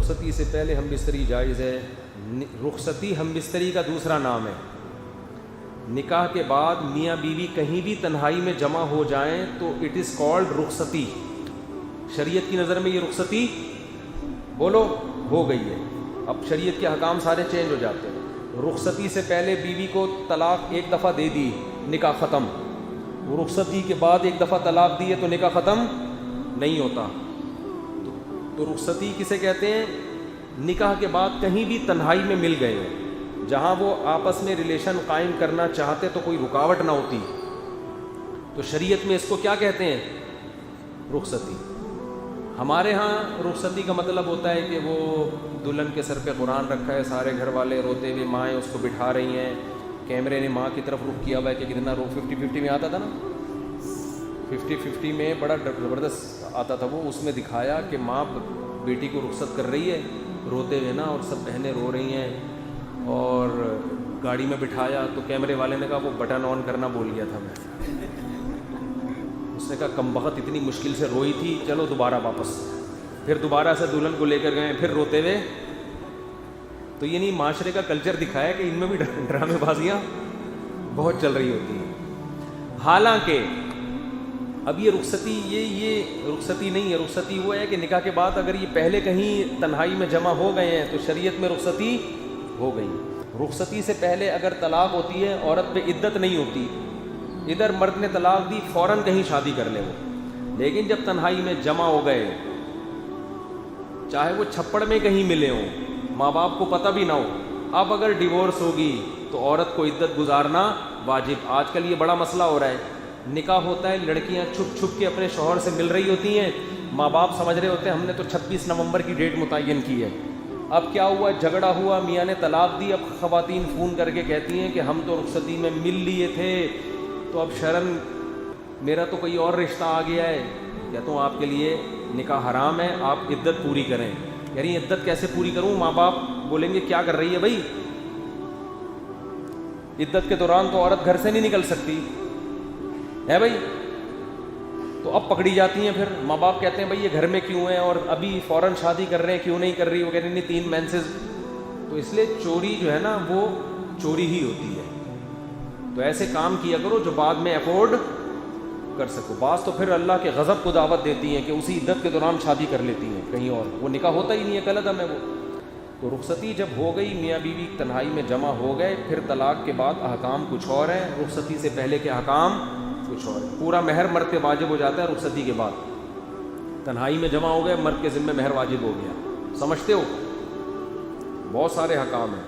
رخصتی سے پہلے ہم بستری جائز ہے. رخصتی ہم بستری کا دوسرا نام ہے. نکاح کے بعد میاں بیوی کہیں بھی تنہائی میں جمع ہو جائیں تو اٹ از کالڈ رخصتی. شریعت کی نظر میں یہ رخصتی بولو ہو گئی ہے. اب شریعت کے حکام سارے چینج ہو جاتے ہیں. رخصتی سے پہلے بیوی کو طلاق ایک دفعہ دے دی, نکاح ختم. رخصتی کے بعد ایک دفعہ طلاق دی ہے تو نکاح ختم نہیں ہوتا. تو رخصتی کسے کہتے ہیں؟ نکاح کے بعد کہیں بھی تنہائی میں مل گئے ہیں, جہاں وہ آپس میں ریلیشن قائم کرنا چاہتے تو کوئی رکاوٹ نہ ہوتی. تو شریعت میں اس کو کیا کہتے ہیں؟ رخصتی. ہمارے ہاں رخصتی کا مطلب ہوتا ہے کہ وہ دلہن کے سر پہ قرآن رکھا ہے, سارے گھر والے روتے ہوئے, مائیں اس کو بٹھا رہی ہیں, کیمرے نے ماں کی طرف رخ کیا ہوا ہے کہ کتنا 50-50 میں آتا تھا نا, 50-50 میں بڑا زبردست آتا تھا وہ. اس میں دکھایا کہ ماں بیٹی کو رخصت کر رہی ہے روتے ہوئے نا, اور سب بہنیں رو رہی ہیں, اور گاڑی میں بٹھایا تو کیمرے والے نے کہا وہ بٹن آن کرنا بھول گیا تھا میں. اس نے کہا کم بخت اتنی مشکل سے روئی تھی, چلو دوبارہ واپس. پھر دوبارہ سے دلہن کو لے کر گئے, پھر روتے ہوئے. تو یہ نہیں, معاشرے کا کلچر دکھایا کہ ان میں بھی ڈرامے بازیاں بہت چل رہی ہوتی ہیں. حالانکہ اب یہ رخصتی یہ رخصتی نہیں ہے. رخصتی وہ ہے کہ نکاح کے بعد اگر یہ پہلے کہیں تنہائی میں جمع ہو گئے ہیں تو شریعت میں رخصتی ہو گئی. رخصتی سے پہلے اگر طلاق ہوتی ہے عورت پہ عدت نہیں ہوتی, ادھر مرد نے طلاق دی فوراً کہیں شادی کر لے وہ. لیکن جب تنہائی میں جمع ہو گئے, چاہے وہ چھپڑ میں کہیں ملے ہوں, ماں باپ کو پتہ بھی نہ ہو, اب اگر ڈیورس ہوگی تو عورت کو عدت گزارنا واجب. آج کل یہ بڑا مسئلہ ہو رہا ہے. نکاح ہوتا ہے, لڑکیاں چھپ چھپ کے اپنے شوہر سے مل رہی ہوتی ہیں, ماں باپ سمجھ رہے ہوتے ہیں ہم نے تو 26 نومبر کی ڈیٹ متعین کی ہے. اب کیا ہوا, جھگڑا ہوا, میاں نے طلاق دی. اب خواتین فون کر کے کہتی ہیں کہ ہم تو رخصتی میں مل لیے تھے, تو اب شرن میرا تو کوئی اور رشتہ آ گیا ہے. کہتا ہوں آپ کے لیے نکاح حرام ہے, آپ عدت پوری کریں. یعنی عدت کیسے پوری کروں؟ ماں باپ بولیں گے کیا کر رہی ہے بھائی, عدت کے دوران تو عورت گھر سے نہیں نکل سکتی ہے بھائی. تو اب پکڑی جاتی ہیں. پھر ماں باپ کہتے ہیں بھائی یہ گھر میں کیوں ہیں, اور ابھی فوراً شادی کر رہے ہیں, کیوں نہیں کر رہی؟ وہ کہتے ہیں نہیں 3 مینسز. تو اس لیے چوری جو ہے نا وہ چوری ہی ہوتی ہے. تو ایسے کام کیا کرو جو بعد میں افورڈ کر سکو. بعض تو پھر اللہ کے غضب کو دعوت دیتی ہیں کہ اسی عدت کے دوران شادی کر لیتی ہیں کہیں اور, وہ نکاح ہوتا ہی نہیں ہے, غلط ہے وہ. تو رخصتی جب ہو گئی, میاں بیوی تنہائی میں جمع ہو گئے, پھر طلاق کے بعد احکام کچھ اور ہیں, رخصتی سے پہلے کے احکام کچھ اور ہیں. پورا مہر مرد پہ واجب ہو جاتا ہے رخصتی کے بعد. تنہائی میں جمع ہو گئے, مرد کے ذمہ مہر واجب ہو گیا. سمجھتے ہو؟ بہت سارے احکام ہیں.